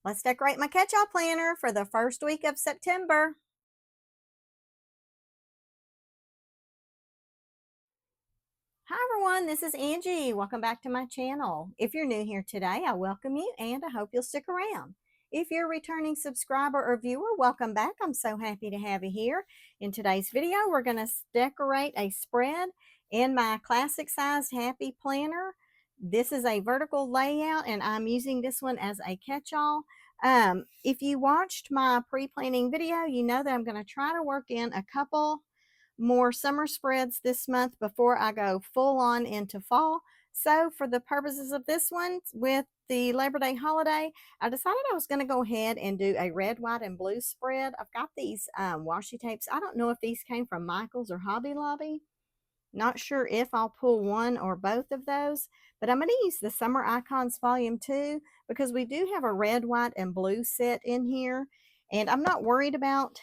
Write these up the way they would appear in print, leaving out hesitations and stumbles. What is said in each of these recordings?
Let's decorate my catch-all planner for the first week of September. Hi everyone, this is Angie. Welcome back to my channel. If you're new here today, I welcome you and I hope you'll stick around. If you're a returning subscriber or viewer, welcome back. I'm so happy to have you here. In today's video, we're going to decorate a spread in my classic sized Happy Planner. This is a vertical layout and I'm using this one as a catch-all. If you watched my pre-planning video, you know that I'm going to try to work in a couple more summer spreads this month before I go full on into fall. So for the purposes of this one, with the Labor Day holiday, I decided I was going to go ahead and do a red, white, and blue spread. I've got these washi tapes. I don't know if these came from Michael's or Hobby Lobby. Not sure if I'll pull one or both of those, but I'm going to use the Summer Icons Volume 2 because we do have a red, white, and blue set in here. And I'm not worried about,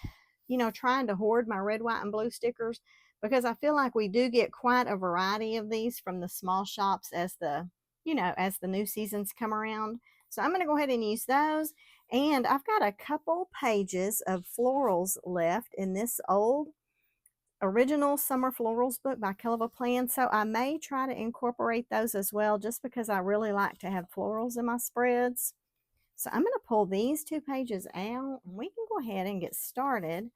trying to hoard my red, white, and blue stickers because I feel like we do get quite a variety of these from the small shops as as the new seasons come around. So I'm going to go ahead and use those. And I've got a couple pages of florals left in this old original summer florals book by Kellofaplan, so I may try to incorporate those as well just because I really like to have florals in my spreads. So I'm going to pull these two pages out and we can go ahead and get started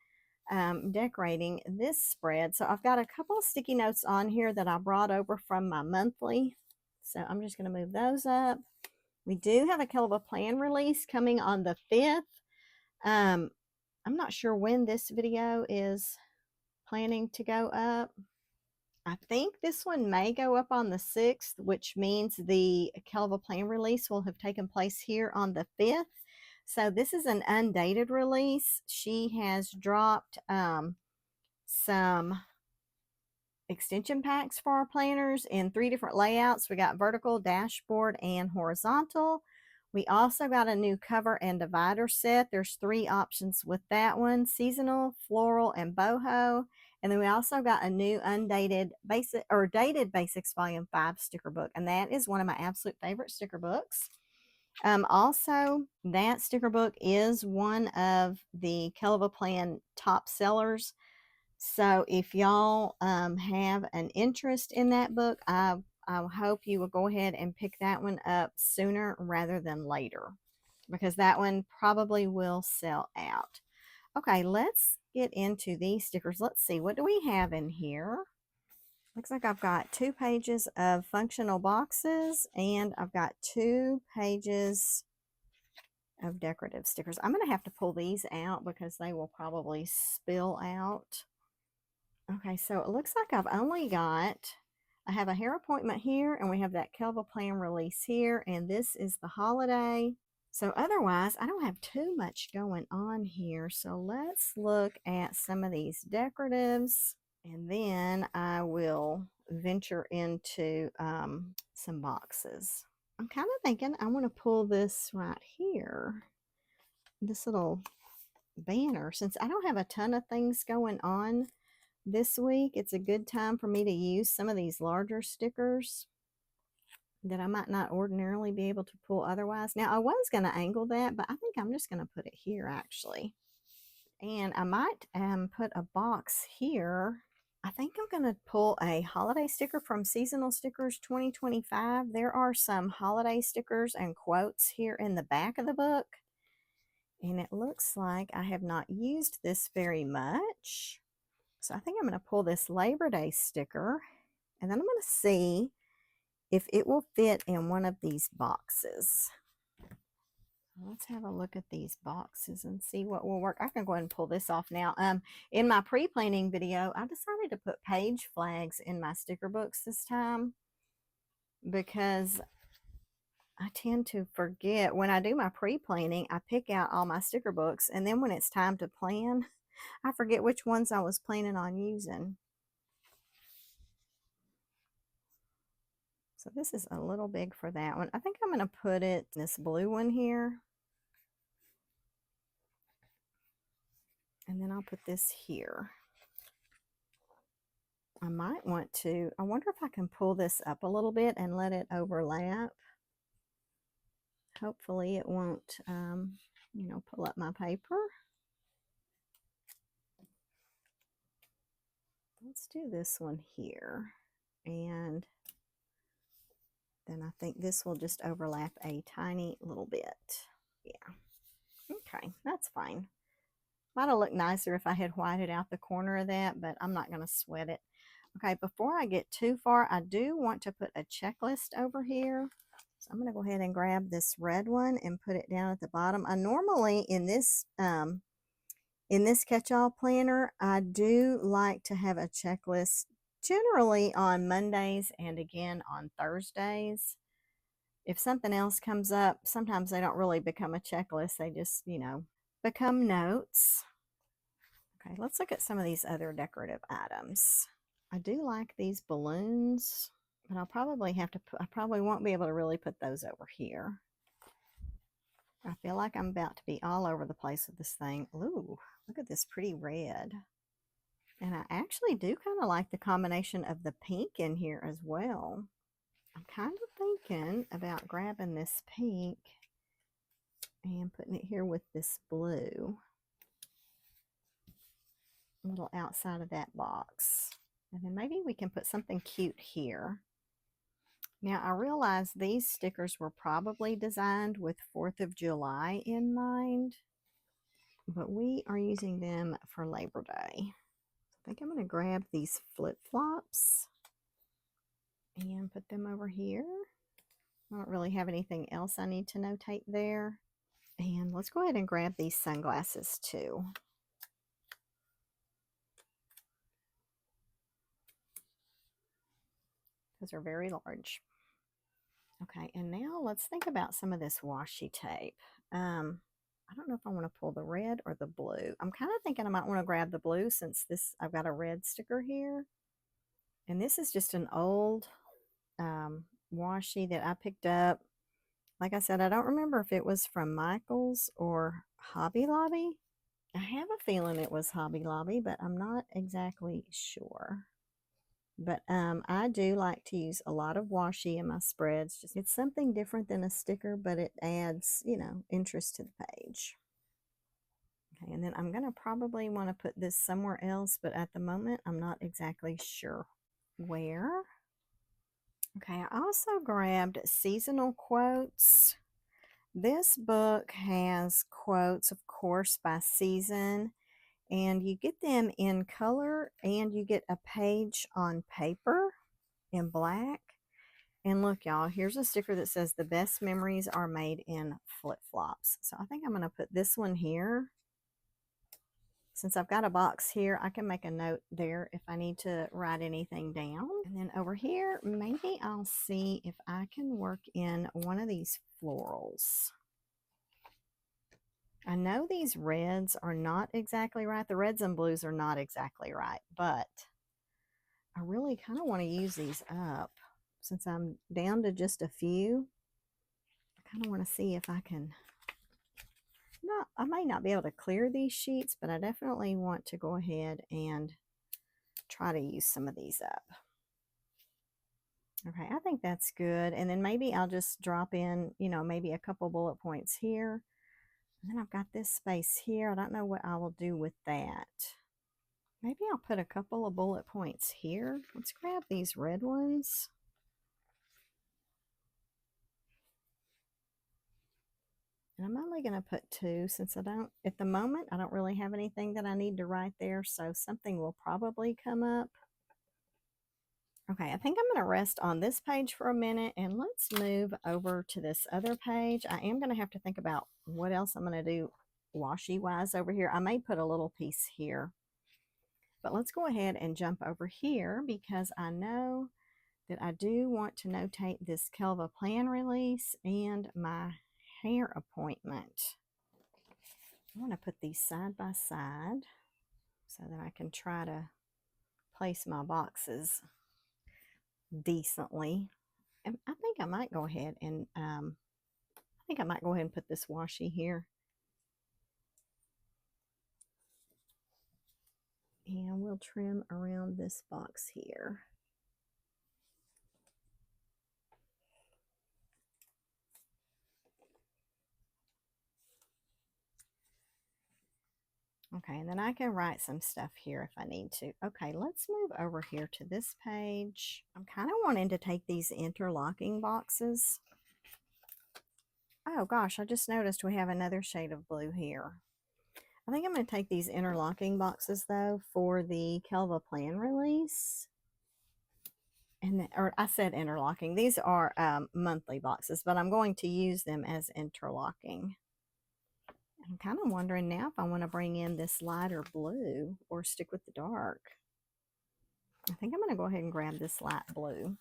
decorating this spread. So I've got a couple of sticky notes on here that I brought over from my monthly, so I'm just going to move those up. We do have a Kellofaplan release coming on the 5th. I'm not sure when this video is planning to go up. I think this one may go up on the 6th, which means the Kellofaplan release will have taken place here on the 5th. So this is an undated release. She has dropped some extension packs for our planners in 3 different layouts. We got vertical, dashboard, and horizontal. We also got a new cover and divider set. There's 3 options with that one: seasonal, floral, and boho. And then we also got a new undated basic or dated basics volume 5 sticker book, and that is one of my absolute favorite sticker books. Also, that sticker book is one of the Kellofaplan top sellers. So if y'all have an interest in that book, I hope you will go ahead and pick that one up sooner rather than later, because that one probably will sell out. Okay, let's get into these stickers. Let's see, what do we have in here? Looks like I've got 2 pages of functional boxes and I've got 2 pages of decorative stickers. I'm going to have to pull these out because they will probably spill out. Okay, so it looks like I have a hair appointment here, and we have that Kellofaplan release here, and this is the holiday. So otherwise, I don't have too much going on here. So let's look at some of these decoratives, and then I will venture into some boxes. I'm kind of thinking I want to pull this right here, this little banner. Since I don't have a ton of things going on this week, it's a good time for me to use some of these larger stickers that I might not ordinarily be able to pull otherwise. Now, I was going to angle that, but I think I'm just going to put it here actually. And I might put a box here. I think I'm going to pull a holiday sticker from Seasonal Stickers 2025. There are some holiday stickers and quotes here in the back of the book. And it looks like I have not used this very much. So I think I'm going to pull this Labor Day sticker, and then I'm going to see if it will fit in one of these boxes. Let's have a look at these boxes and see what will work. I can go ahead and pull this off now. In my pre-planning video, I decided to put page flags in my sticker books this time because I tend to forget. When I do my pre-planning, I pick out all my sticker books, and then when it's time to plan, I forget which ones I was planning on using. So this is a little big for that one. I think I'm going to put it in this blue one here. And then I'll put this here. I might want to, I wonder if I can pull this up a little bit and let it overlap. hopefully it won't, you know, pull up my paper. Let's do this one here. And then I think this will just overlap a tiny little bit. Yeah. Okay, that's fine. Might have looked nicer if I had whited out the corner of that, but I'm not going to sweat it. Okay, before I get too far, I do want to put a checklist over here. So I'm going to go ahead and grab this red one and put it down at the bottom. I normally, in this Catchall planner, I do like to have a checklist generally on Mondays and again on Thursdays. If something else comes up, sometimes they don't really become a checklist. They just, you know, become notes. Okay, let's look at some of these other decorative items. I do like these balloons, but I'll probably have to put, I probably won't be able to really put those over here. I feel like I'm about to be all over the place with this thing. Ooh, look at this pretty red. And I actually do kind of like the combination of the pink in here as well. I'm kind of thinking about grabbing this pink and putting it here with this blue. A little outside of that box. And then maybe we can put something cute here. Now I realize these stickers were probably designed with 4th of July in mind, but we are using them for Labor Day. I think I'm going to grab these flip-flops and put them over here. I don't really have anything else I need to notate there. And let's go ahead and grab these sunglasses too. Those are very large. Okay, and now let's think about some of this washi tape. I don't know if I want to pull the red or the blue. I'm kind of thinking I might want to grab the blue since this, I've got a red sticker here. And this is just an old washi that I picked up. Like I said, I don't remember if it was from Michael's or Hobby Lobby. I have a feeling it was Hobby Lobby, but I'm not exactly sure. But I do like to use a lot of washi in my spreads. Just it's something different than a sticker, but it adds, you know, interest to the page. Okay, and then I'm going to probably want to put this somewhere else, but at the moment I'm not exactly sure where. Okay, I also grabbed seasonal quotes. This book has quotes, of course, by season, and you get them in color and you get a page on paper in black. And look, y'all, here's a sticker that says the best memories are made in flip-flops. So I think I'm going to put this one here. Since I've got a box here, I can make a note there if I need to write anything down. And then over here, maybe I'll see if I can work in one of these florals. I know these reds are not exactly right. The reds and blues are not exactly right, but I really kind of want to use these up. Since I'm down to just a few, I kind of want to see if I can, I may not be able to clear these sheets, but I definitely want to go ahead and try to use some of these up. Okay, I think that's good. And then maybe I'll just drop in, you know, maybe a couple bullet points here. And then I've got this space here. I don't know what I will do with that. Maybe I'll put a couple of bullet points here. Let's grab these red ones. And I'm only going to put 2 since I don't, at the moment, I don't really have anything that I need to write there. So something will probably come up. Okay, I think I'm going to rest on this page for a minute and let's move over to this other page. I am going to have to think about what else I'm going to do washi-wise over here. I may put a little piece here. But let's go ahead and jump over here because I know that I do want to notate this Kellofaplan release and my hair appointment. I want to put these side by side so that I can try to place my boxes decently. And I think I might go ahead and put this washi here. And we'll trim around this box here. Okay, and then I can write some stuff here if I need to. Okay, let's move over here to this page. I'm kind of wanting to take these interlocking boxes. Oh gosh, I just noticed we have another shade of blue here. I think I'm going to take these interlocking boxes though for the Kellofaplan release. Or I said interlocking. These are monthly boxes, but I'm going to use them as interlocking. I'm kind of wondering now if I want to bring in this lighter blue or stick with the dark. I think I'm going to go ahead and grab this light blue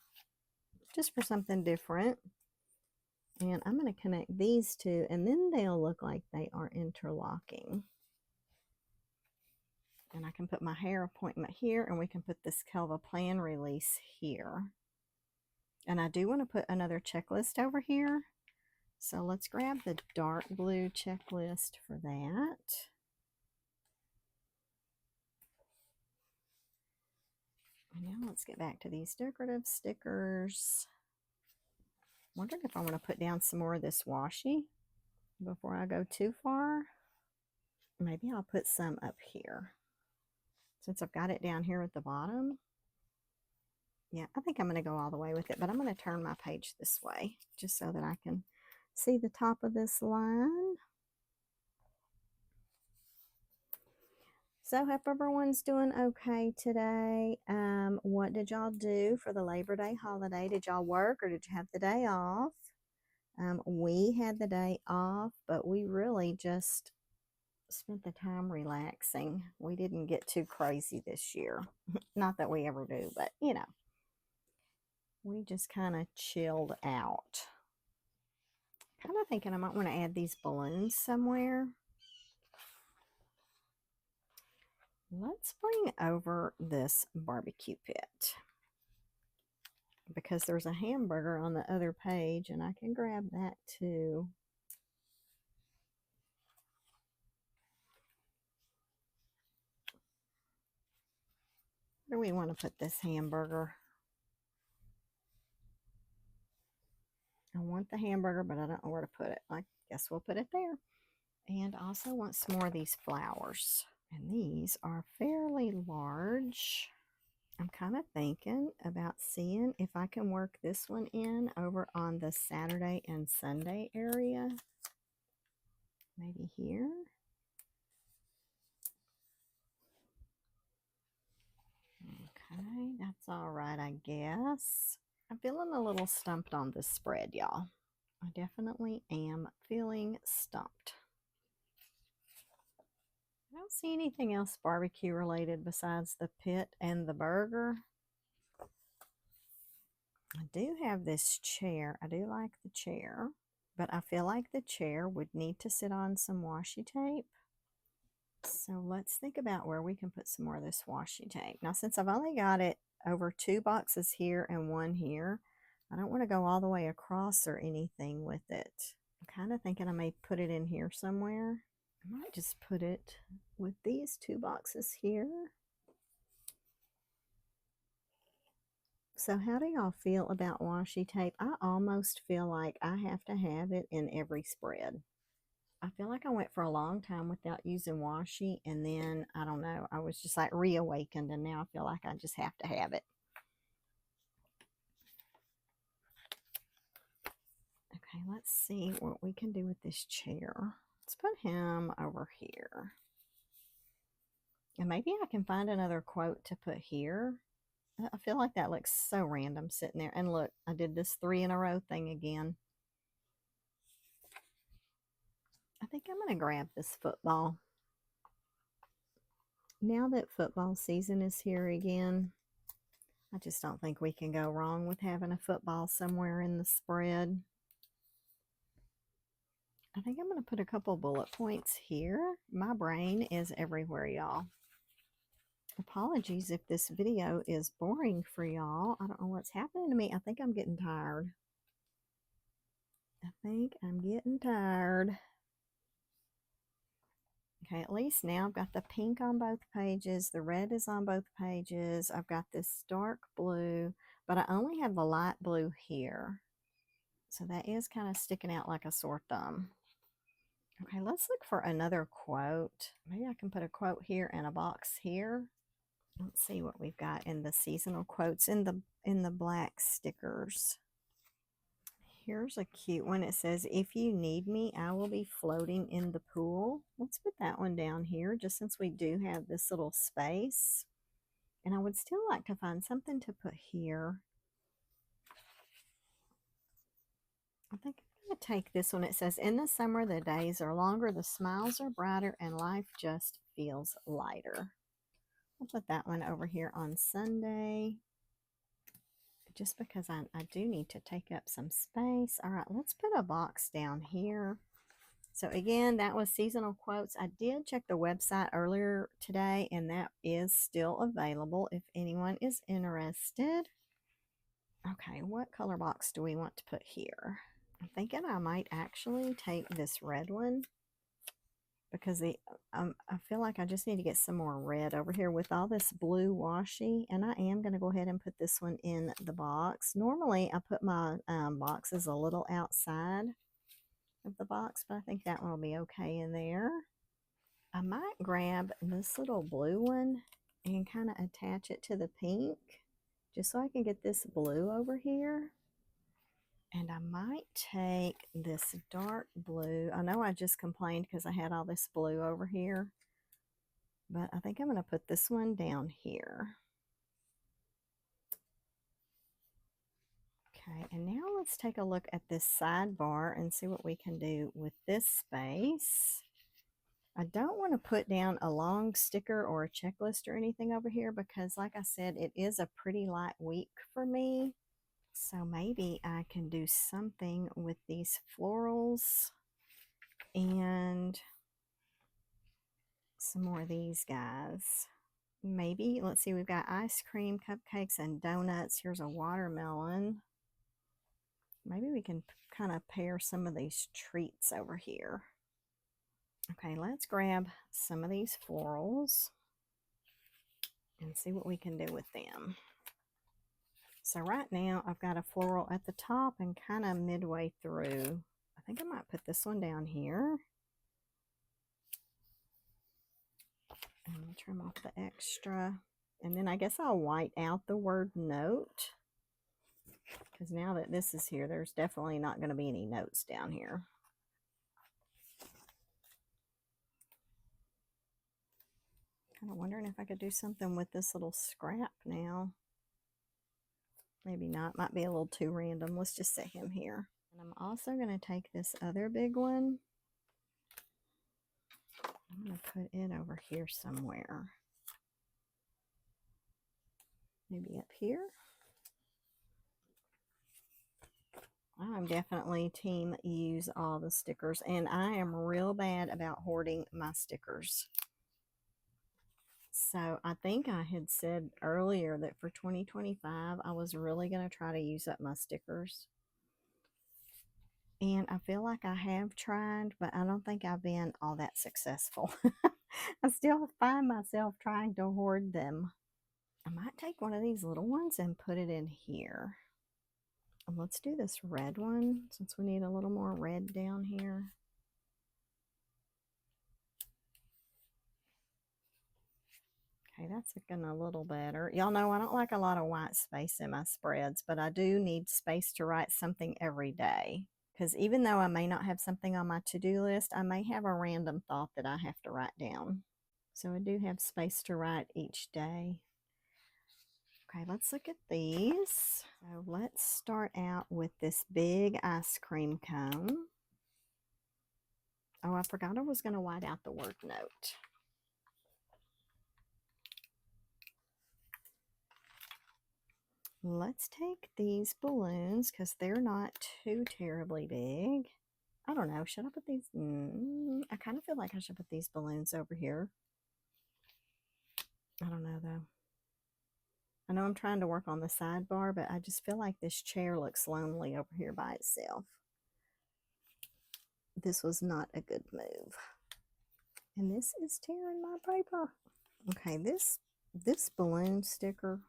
just for something different. And I'm going to connect these two, and then they'll look like they are interlocking. And I can put my hair appointment here, and we can put this Kellofaplan release here. And I do want to put another checklist over here. So let's grab the dark blue checklist for that. And now let's get back to these decorative stickers. Wondering if I want to put down some more of this washi before I go too far. Maybe I'll put some up here. Since I've got it down here at the bottom. Yeah, I think I'm going to go all the way with it, but I'm going to turn my page this way just so that I can see the top of this line. So hope everyone's doing okay today. What did y'all do for the Labor Day holiday? Did y'all work or did you have the day off? We had the day off, but we really just spent the time relaxing. We didn't get too crazy this year. Not that we ever do, but you know, we just kind of chilled out. Kind of thinking I might want to add these balloons somewhere. Let's bring over this barbecue pit because there's a hamburger on the other page and I can grab that too. Where do we want to put this hamburger? I want the hamburger, but I don't know where to put it. I guess we'll put it there. And I also want some more of these flowers. And these are fairly large. I'm kind of thinking about seeing if I can work this one in over on the Saturday and Sunday area. Maybe here. Okay, that's all right, I guess. I'm feeling a little stumped on this spread, y'all. I definitely am feeling stumped. I don't see anything else barbecue related besides the pit and the burger. I do have this chair. I do like the chair, but I feel like the chair would need to sit on some washi tape. So let's think about where we can put some more of this washi tape. Now, since I've only got it over 2 boxes here and 1 here, I don't want to go all the way across or anything with it. I'm kind of thinking I may put it in here somewhere. I might just put it with these 2 boxes here. So how do y'all feel about washi tape? I almost feel like I have to have it in every spread. I feel like I went for a long time without using washi, and then, I don't know, I was just like reawakened, and now I feel like I just have to have it. Okay, let's see what we can do with this chair. Let's put him over here. And maybe I can find another quote to put here. I feel like that looks so random sitting there. And look, I did this 3 in a row thing again. I think I'm going to grab this football. Now that football season is here again, I just don't think we can go wrong with having a football somewhere in the spread. I think I'm going to put a couple bullet points here. My brain is everywhere, y'all. Apologies if this video is boring for y'all. I don't know what's happening to me. I think I'm getting tired. Okay, at least now I've got the pink on both pages. The red is on both pages. I've got this dark blue, but I only have the light blue here. So that is kind of sticking out like a sore thumb. Okay, let's look for another quote. Maybe I can put a quote here and a box here. Let's see what we've got in the seasonal quotes in the black stickers. Here's a cute one. It says, "If you need me, I will be floating in the pool." Let's put that one down here, just since we do have this little space. And I would still like to find something to put here. I think I'm going to take this one. It says, "In the summer, the days are longer, the smiles are brighter, and life just feels lighter." I'll put that one over here on Sunday, just because I do need to take up some space. All right, let's put a box down here. So again, that was seasonal quotes. I did check the website earlier today, and that is still available if anyone is interested. Okay, what color box do we want to put here? I'm thinking I might actually take this red one, because I feel like I just need to get some more red over here with all this blue washi, and I am going to go ahead and put this one in the box. Normally I put my boxes a little outside of the box, but I think that one will be okay in there. I might grab this little blue one and kind of attach it to the pink, just so I can get this blue over here. And I might take this dark blue. I know I just complained because I had all this blue over here, but I think I'm going to put this one down here. Okay, and now let's take a look at this sidebar and see what we can do with this space. I don't want to put down a long sticker or a checklist or anything over here, because like I said, it is a pretty light week for me. So maybe I can do something with these florals and some more of these guys. Maybe, let's see, we've got ice cream, cupcakes, and donuts. Here's a watermelon. Maybe we can kind of pair some of these treats over here. Okay, let's grab some of these florals and see what we can do with them. So right now I've got a floral at the top and kind of midway through. I think I might put this one down here. And we'll trim off the extra. And then I guess I'll white out the word note, because now that this is here, there's definitely not going to be any notes down here. Kind of wondering if I could do something with this little scrap now. Maybe not. Might be a little too random. Let's just set him here. And I'm also going to take this other big one. I'm going to put it over here somewhere. Maybe up here. I'm definitely team use all the stickers, and I am real bad about hoarding my stickers. So I think I had said earlier that for 2025, I was really going to try to use up my stickers. And I feel like I have tried, but I don't think I've been all that successful. I still find myself trying to hoard them. I might take one of these little ones and put it in here. And let's do this red one, since we need a little more red down here. Okay, that's looking a little better. Y'all know I don't like a lot of white space in my spreads, but I do need space to write something every day. Because even though I may not have something on my to-do list, I may have a random thought that I have to write down. So I do have space to write each day. Okay, let's look at these. So let's start out with this big ice cream cone. Oh, I forgot I was going to white out the word note. Let's take these balloons, because they're not too terribly big. I don't know. Should I put these? I kind of feel like I should put these balloons over here. I don't know, though. I know I'm trying to work on the sidebar, but I just feel like this chair looks lonely over here by itself. This was not a good move. And this is tearing my paper. Okay, this balloon sticker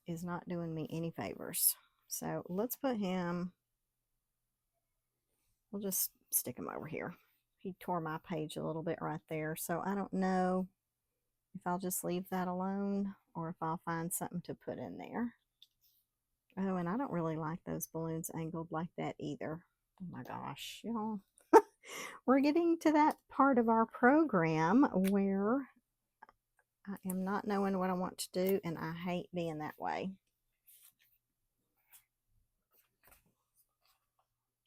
is not doing me any favors. So let's put him, we'll just stick him over here. he tore my page a little bit right there. So I don't know if I'll just leave that alone or if I'll find something to put in there. Oh, and I don't really like those balloons angled like that either. Oh my gosh, y'all. We're getting to that part of our program where I am not knowing what I want to do, and I hate being that way.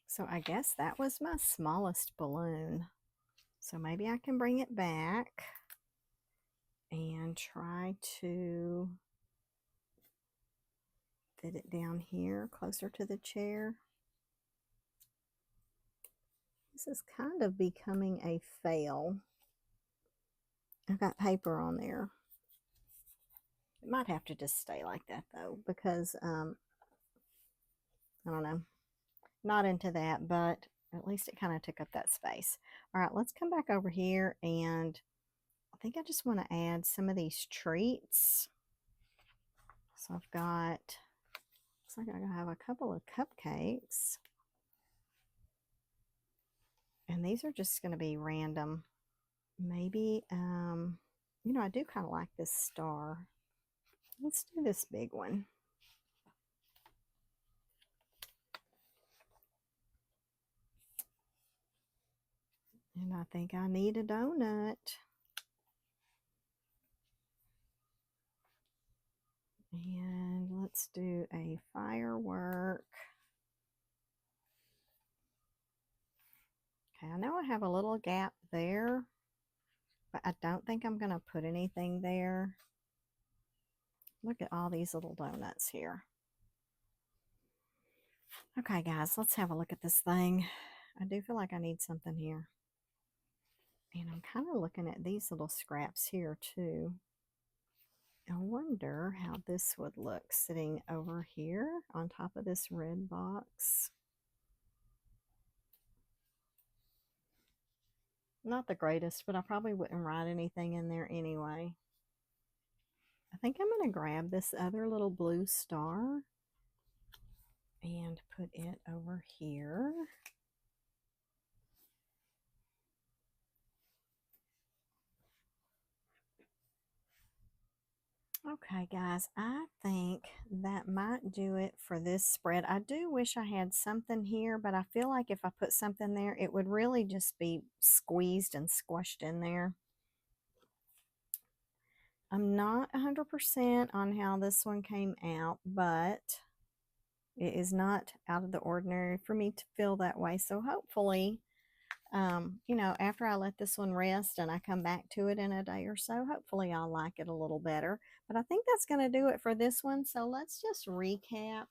So I guess that was my smallest balloon. So maybe I can bring it back and try to fit it down here closer to the chair. This is kind of becoming a fail. I've got paper on there. It might have to just stay like that though, because I don't know, not into that, but at least it kind of took up that space. All right, let's come back over here, and I think I just want to add some of these treats. So I've got, looks like I have a couple of cupcakes, and these are just going to be random. Maybe, you know, I do kind of like this star. Let's do this big one. And I think I need a donut. And let's do a firework. Okay, I know I have a little gap there, but I don't think I'm going to put anything there. Look at all these little donuts here. Okay, guys, let's have a look at this thing. I do feel like I need something here. And I'm kind of looking at these little scraps here too. I wonder how this would look sitting over here on top of this red box. Not the greatest, but I probably wouldn't write anything in there anyway. I think I'm going to grab this other little blue star and put it over here. Okay, guys, I think that might do it for this spread. I do wish I had something here, but I feel like if I put something there, it would really just be squeezed and squished in there. I'm not 100% on how this one came out, but it is not out of the ordinary for me to feel that way. So hopefully, you know, after I let this one rest and I come back to it in a day or so, hopefully I'll like it a little better. But I think that's going to do it for this one. So let's just recap.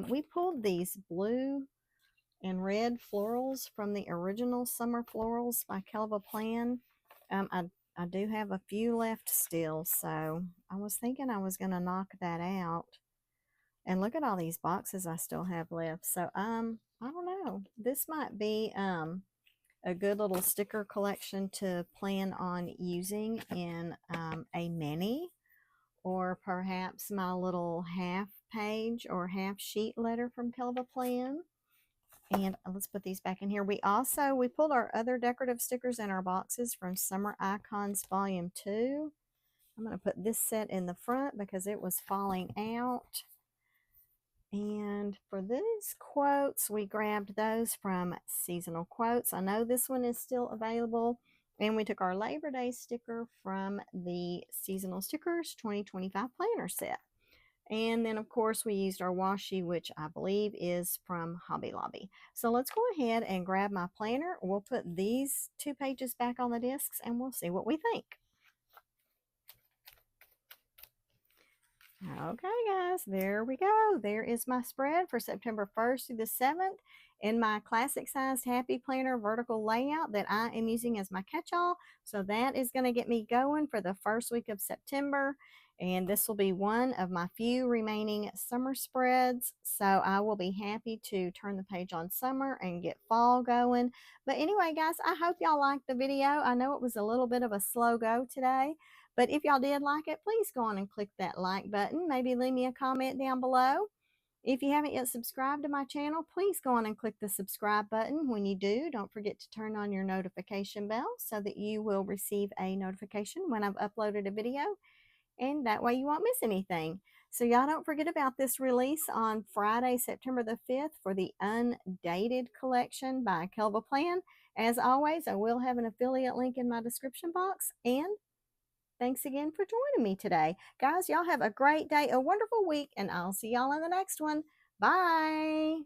We pulled these blue and red florals from the original Summer Florals by Kellofaplan. I do have a few left still, so I was thinking I was going to knock that out. And look at all these boxes I still have left. So I don't know. This might be a good little sticker collection to plan on using in a mini, or perhaps my little half page or half sheet letter from Kellofaplan. And let's put these back in here. We pulled our other decorative stickers in our boxes from Summer Icons Volume 2. I'm going to put this set in the front because it was falling out. And for these quotes, we grabbed those from Seasonal Quotes. I know this one is still available. And we took our Labor Day sticker from the Seasonal Stickers 2025 Planner set. And then, of course, we used our washi, which I believe is from Hobby Lobby. So let's go ahead and grab my planner. We'll put these 2 pages back on the discs and we'll see what we think. Okay, guys, there we go. There is my spread for September 1st through the 7th in my classic sized Happy Planner vertical layout that I am using as my catch-all. So that is going to get me going for the first week of September. And this will be one of my few remaining summer spreads. So I will be happy to turn the page on summer and get fall going. But anyway, guys, I hope y'all liked the video. I know it was a little bit of a slow go today. But if y'all did like it, please go on and click that like button. Maybe leave me a comment down below. If you haven't yet subscribed to my channel, please go on and click the subscribe button. When you do, don't forget to turn on your notification bell so that you will receive a notification when I've uploaded a video, and that way you won't miss anything. So y'all don't forget about this release on Friday, September the 5th for the Undated collection by Kellofaplan. As always, I will have an affiliate link in my description box, and thanks again for joining me today. Guys, y'all have a great day, a wonderful week, and I'll see y'all in the next one. Bye.